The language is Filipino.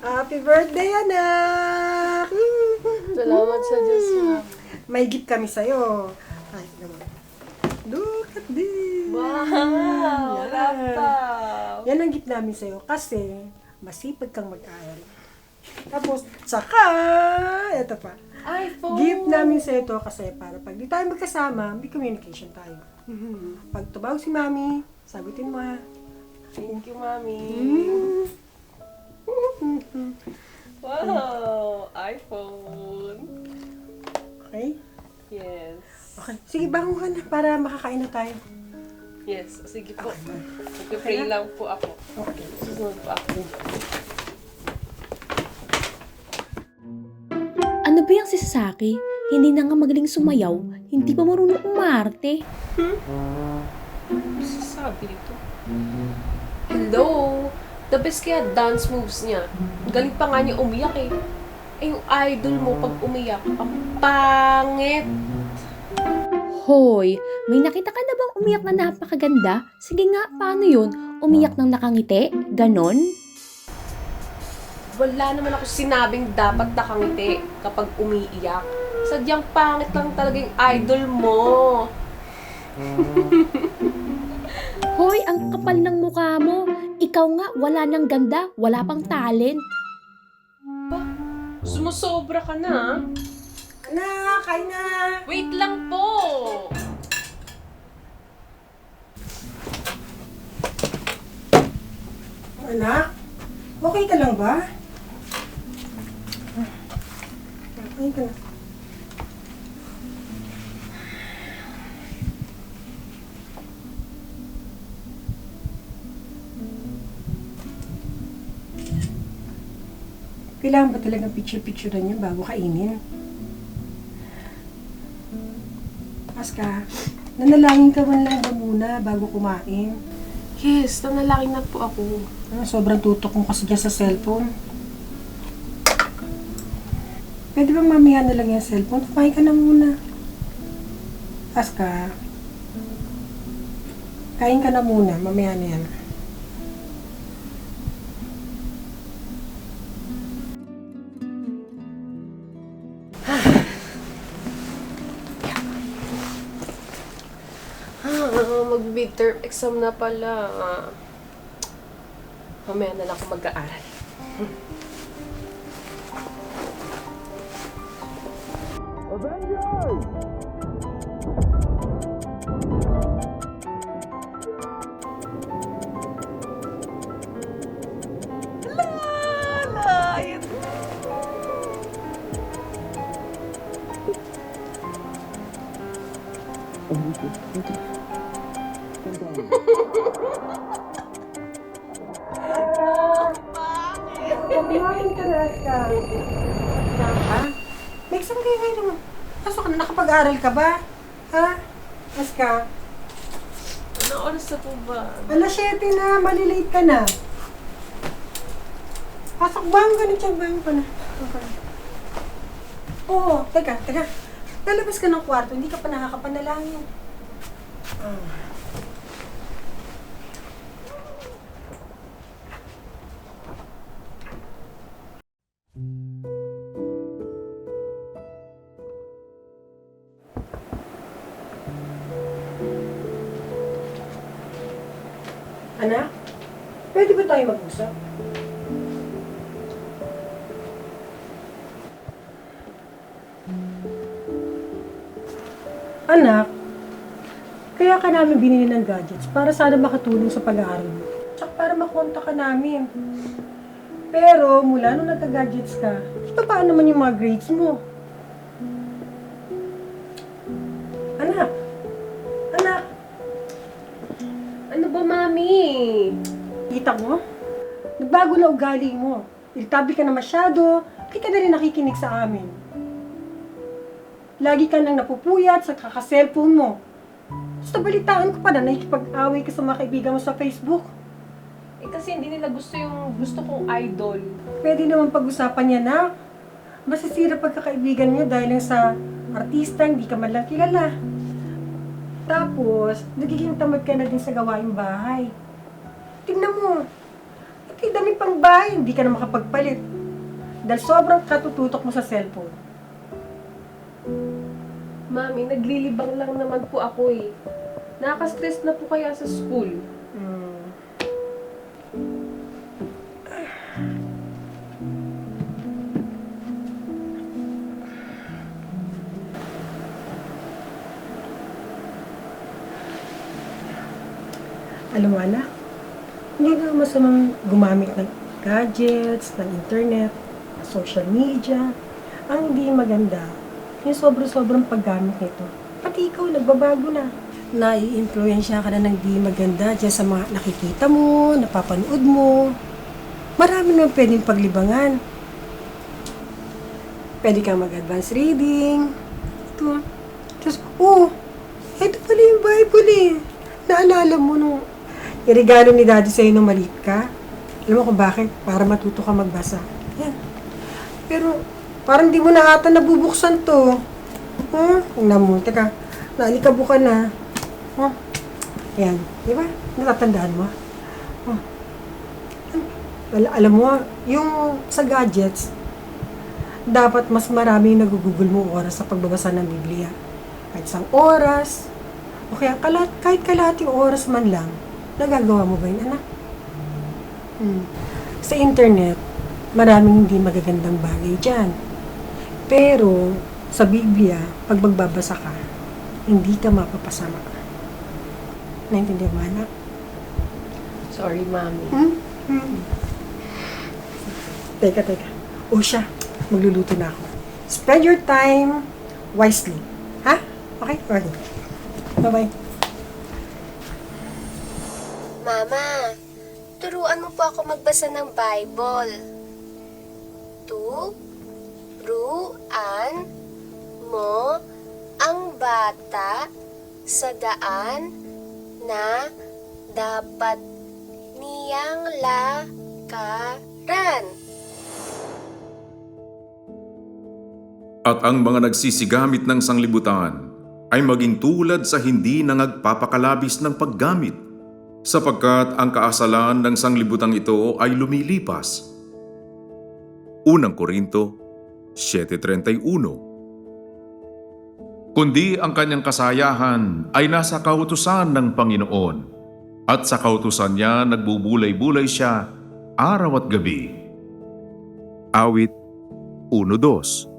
Happy birthday, anak! Salamat sa Diyos, ma'am. May gift kami sa'yo. Ay, naman. Look at this! Wow! Yan. Laptop! Yan ang gift namin sa'yo kasi masipag kang mag-aral. Tapos, saka, eto pa. iPhone! Gift namin sa'yo to kasi para pag di tayo magkasama, may communication tayo. Pag tumawag si mami, sagutin mo ha. Thank you, Mami. Mm. Wow! iPhone! Okay? Yes. Okay. Sige, bangon ka na para makakain na tayo. Yes. Sige po. Mag-pray lang po ako. Okay. Susunod po ako. Ano ba yung si Sasaki? Hindi na nga magaling sumayaw, hindi pa marunong umarte. Sabi ito. Hello! The best kaya dance moves niya. Galing pa nga niya umiyak eh. Eh yung idol mo pag umiyak, ang pangit. Hoy, may nakita ka na bang umiyak na napakaganda? Sige nga, paano yun? Umiyak ng nakangiti? Ganon? Wala naman ako sinabing dapat nakangiti kapag umiiyak. Sadyang pangit lang talaga yung idol mo. Hoy, ang kapal ng mukha mo. Ikaw nga, wala nang ganda, wala pang talent. Ba? Sumusobra ka na. Anak, kain na! Wait lang po! Anak, okay ka lang ba? Kain ka na. Kailangan ba talagang picture-picturean niya bago kainin? Aska, nanalangin ka man lang ba muna bago kumain? Yes, nanalangin na po ako. Sobrang tutok mo kasi dyan sa cellphone. Pwede bang mamaya na lang yung cellphone? Kumain ka na muna. Aska, kain ka na muna. Mamaya na yan. Mag-midterm exam na pala. Mamaya na lang ako mag-aaral. Kumain ka na, Aska. Ha? May exam kayo ngayon naman. Pasok ka na, nakapag-aral ka ba? Ha? Aska, Anong oras na po ba? alas 7 na, malilate ka na. Pasok, bangon ka na dyan, bangon ka na. Okay. Oo, teka. Lalabas ka ng kwarto, hindi ka pa nakakapanalangin. Anak, pwede ba tayo mag-usap? Anak, kaya ka namin binili ng gadgets para sana makatulong sa pag-aaral mo. Tsaka para makonta ka namin. Pero mula nung nagka-gadgets ka, paano naman yung mga grades mo? Anak! Anak! Ano ba, Mami? Kita mo? Nagbago na ugali mo. Iritabi ka na masyado, hindi ka na rin nakikinig sa amin. Lagi ka nang napupuyat sa kaka-cellphone mo. Basta balitaan ko pa na nakikipag-away ka sa mga kaibigan mo sa Facebook. Eh kasi hindi nila gusto yung gusto kong idol. Pwede naman pag-usapan niya na masisira pagkakaibigan niyo dahil lang sa artista, hindi ka man lang kilala. Tapos, nagiging tamad ka na din sa gawaing bahay. Tingnan mo, pati dami pang bahay, hindi ka na makapagpalit. Dahil sobrang katututok mo sa cellphone. Mami, naglilibang lang naman po ako eh. Nakaka-stress na po kaya sa school. Alam mo, anak, hindi na masamang gumamit ng gadgets, ng internet, social media. Ang hindi maganda, yung sobrang paggamit nito. Pati ikaw, nagbabago na. Nai-influensya ka na ng di maganda dyan sa mga nakikita mo, napapanood mo. Marami naman pwedeng paglibangan. Pwede kang mag-advance reading. Ito. Tapos, ito pala yung Bible eh. Naalala mo nung iregalo ni Daddy sa'yo nung maliit ka? Alam mo kung bakit? Para matuto ka magbasa. Yan. Pero, parang di mo na ata nabubuksan to. Tingnan mo. Teka, naalikabukan na. Yan. Di ba? Natatandaan mo? Alam mo, yung sa gadgets, dapat mas marami yung nagugugol mo oras sa pagbabasa ng Biblia. Kahit isang oras, o kaya kahit kalahating oras man lang, nagagawa mo ba yun, anak? Sa internet, maraming hindi magagandang bagay dyan. Pero, sa Biblia, pag magbabasa ka, hindi ka mapapasama ka. Naintindihan mo, anak? Sorry, Mami. Teka. Siya, magluluto na ako. Spend your time wisely. Ha? Okay? Okay. Bye-bye. Mama, turuan mo po ako magbasa ng Bible. Turuan mo ang bata sa daan na dapat niyang lakaran. At ang mga nagsisigamit ng sanglibutan ay maging tulad sa hindi nangagpapakalabis ng paggamit, sapagkat ang kaasalan ng sanglibutang ito ay lumilipas. Unang Korinto 7:31. Kundi ang kanyang kasayahan ay nasa kautusan ng Panginoon, at sa kautusan niya nagbubulay-bulay siya araw at gabi. Awit 1:2.